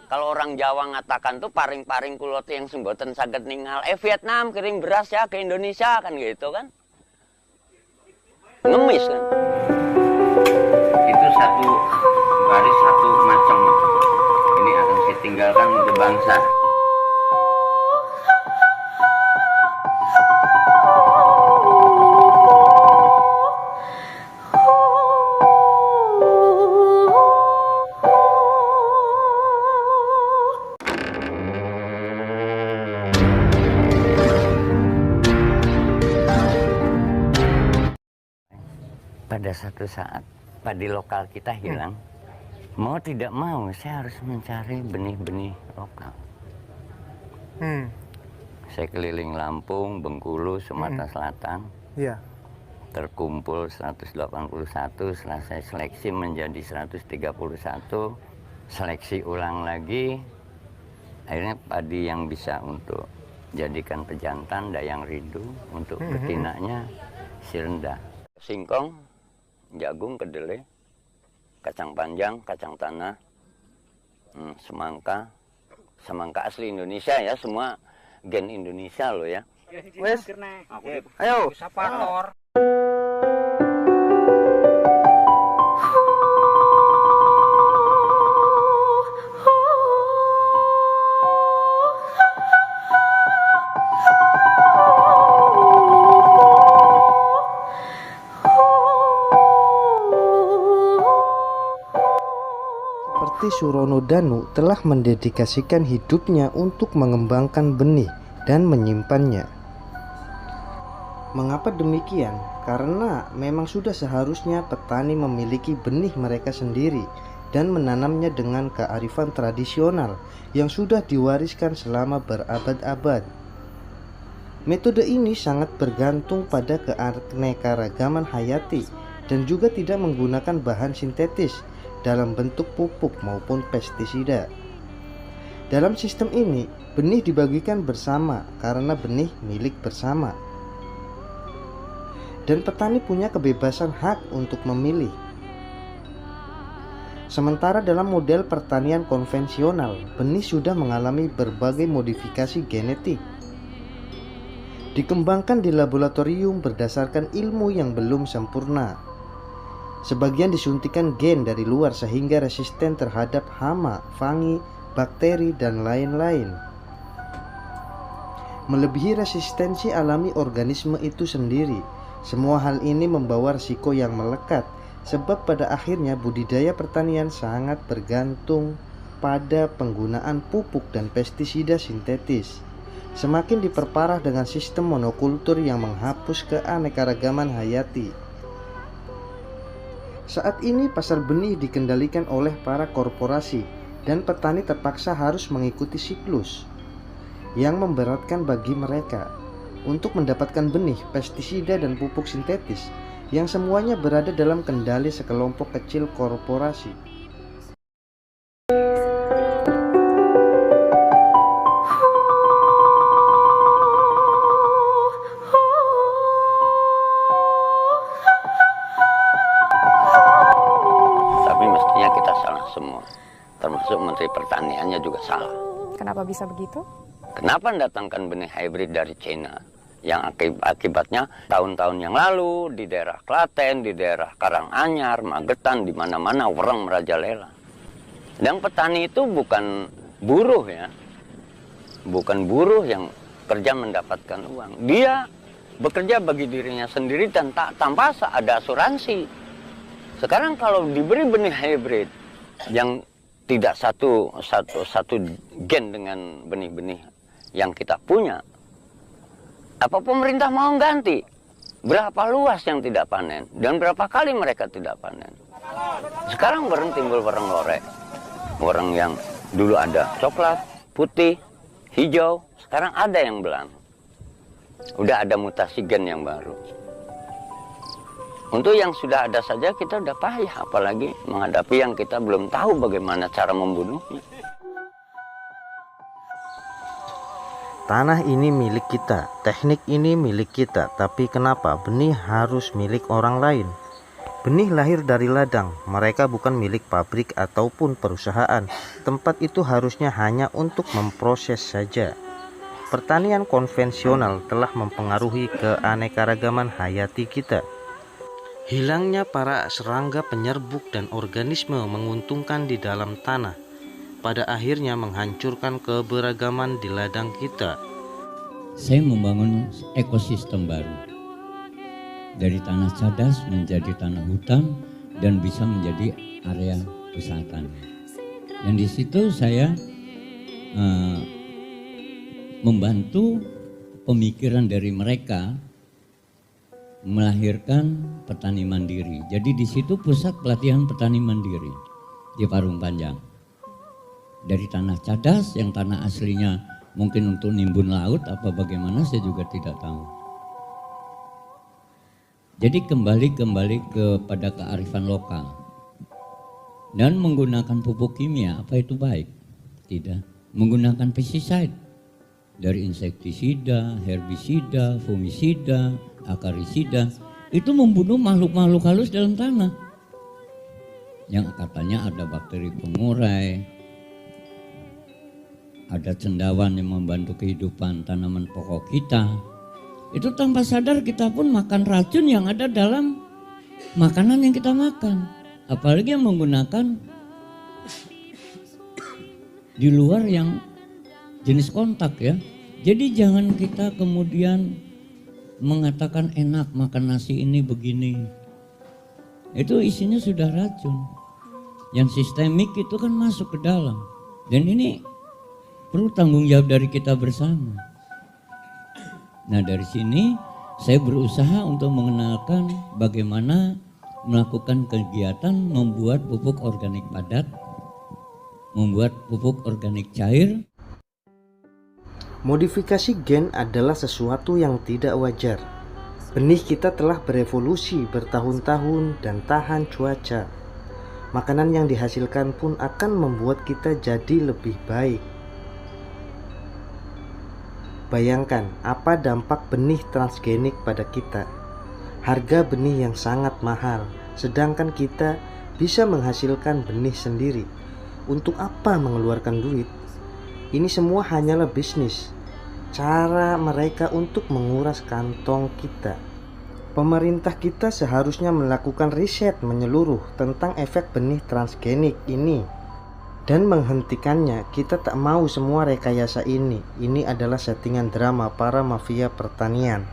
Kalau orang Jawa ngatakan tuh paring-paring kulot yang semboten saged ninggal. Vietnam kirim beras ya ke Indonesia kan gitu kan. Ngemis kan. Itu satu baris satu macam. Ini akan saya tinggalkan untuk bangsa. Pada satu saat padi lokal kita hilang, mau tidak mau saya harus mencari benih-benih lokal. Saya keliling Lampung, Bengkulu, Sumatera Selatan. Terkumpul 181, setelah saya seleksi menjadi 131, seleksi ulang lagi, akhirnya padi yang bisa untuk jadikan pejantan, dayang rindu, untuk betinanya si rendah. Singkong, jagung, kedelai, kacang panjang, kacang tanah, semangka, semangka asli Indonesia ya, semua gen Indonesia loh ya. Wes, ayo. Seperti Surono Danu telah mendedikasikan hidupnya untuk mengembangkan benih dan menyimpannya. Mengapa demikian? Karena memang sudah seharusnya petani memiliki benih mereka sendiri dan menanamnya dengan kearifan tradisional yang sudah diwariskan selama berabad-abad. Metode ini sangat bergantung pada keanekaragaman hayati dan juga tidak menggunakan bahan sintetis dalam bentuk pupuk maupun pestisida. Dalam sistem ini, benih dibagikan bersama karena benih milik bersama. Dan petani punya kebebasan hak untuk memilih. Sementara dalam model pertanian konvensional, benih sudah mengalami berbagai modifikasi genetik. Dikembangkan di laboratorium berdasarkan ilmu yang belum sempurna. Sebagian disuntikan gen dari luar sehingga resisten terhadap hama, fungi, bakteri, dan lain-lain. Melebihi resistensi alami organisme itu sendiri. Semua hal ini membawa risiko yang melekat, sebab pada akhirnya budidaya pertanian sangat bergantung pada penggunaan pupuk dan pestisida sintetis. Semakin diperparah dengan sistem monokultur yang menghapus keanekaragaman hayati. Saat ini pasar benih dikendalikan oleh para korporasi dan petani terpaksa harus mengikuti siklus yang memberatkan bagi mereka untuk mendapatkan benih, pestisida, dan pupuk sintetis yang semuanya berada dalam kendali sekelompok kecil korporasi. Semua, termasuk Menteri Pertaniannya juga salah. Kenapa bisa begitu? Kenapa mendatangkan benih hybrid dari China? Yang akibatnya tahun-tahun yang lalu di daerah Klaten, di daerah Karanganyar, Magetan, di mana-mana wereng merajalela. Dan petani itu bukan buruh ya, bukan buruh yang kerja mendapatkan uang. Dia bekerja bagi dirinya sendiri dan tanpa ada asuransi. Sekarang kalau diberi benih hybrid yang tidak satu gen dengan benih-benih yang kita punya, apa pemerintah mau ganti? Berapa luas yang tidak panen dan berapa kali mereka tidak panen? Sekarang timbul wereng lorek, wereng yang dulu ada coklat, putih, hijau, sekarang ada yang belang. Udah ada mutasi gen yang baru. Untuk yang sudah ada saja kita udah payah, apalagi menghadapi yang kita belum tahu bagaimana cara membunuhnya. Tanah ini milik kita, teknik ini milik kita, tapi kenapa benih harus milik orang lain? Benih lahir dari ladang, mereka bukan milik pabrik ataupun perusahaan. Tempat itu harusnya hanya untuk memproses saja. Pertanian konvensional telah mempengaruhi keanekaragaman hayati kita. Hilangnya para serangga penyerbuk dan organisme menguntungkan di dalam tanah, pada akhirnya menghancurkan keberagaman di ladang kita. Saya membangun ekosistem baru. Dari tanah cadas menjadi tanah hutan dan bisa menjadi area usaha tani. Dan di situ saya membantu pemikiran dari mereka melahirkan petani mandiri. Jadi di situ pusat pelatihan petani mandiri di Parung Panjang. Dari tanah cadas yang tanah aslinya mungkin untuk nimbun laut apa bagaimana saya juga tidak tahu. Jadi kembali kepada kearifan lokal. Dan menggunakan pupuk kimia, apa itu baik? Tidak. Menggunakan pesticide dari insektisida, herbisida, fungisida, akarisida, itu membunuh makhluk-makhluk halus dalam tanah. Yang katanya ada bakteri pengurai, ada cendawan yang membantu kehidupan tanaman pokok kita. Itu tanpa sadar kita pun makan racun yang ada dalam makanan yang kita makan. Apalagi yang menggunakan di luar yang jenis kontak ya. Jadi jangan kita kemudian mengatakan enak makan nasi ini begini. Itu isinya sudah racun. Yang sistemik itu kan masuk ke dalam. Dan ini perlu tanggung jawab dari kita bersama. Nah dari sini saya berusaha untuk mengenalkan bagaimana melakukan kegiatan membuat pupuk organik padat, membuat pupuk organik cair. Modifikasi gen adalah sesuatu yang tidak wajar. Benih kita telah berevolusi bertahun-tahun dan tahan cuaca. Makanan yang dihasilkan pun akan membuat kita jadi lebih baik. Bayangkan apa dampak benih transgenik pada kita. Harga benih yang sangat mahal, sedangkan kita bisa menghasilkan benih sendiri. Untuk apa mengeluarkan duit? Ini semua hanyalah bisnis, cara mereka untuk menguras kantong kita. Pemerintah kita seharusnya melakukan riset menyeluruh tentang efek benih transgenik ini dan menghentikannya. Kita tak mau semua rekayasa ini. Ini adalah settingan drama para mafia pertanian.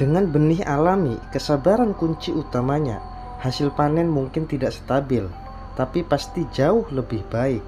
Dengan benih alami, kesabaran kunci utamanya. Hasil panen mungkin tidak stabil, tapi pasti jauh lebih baik.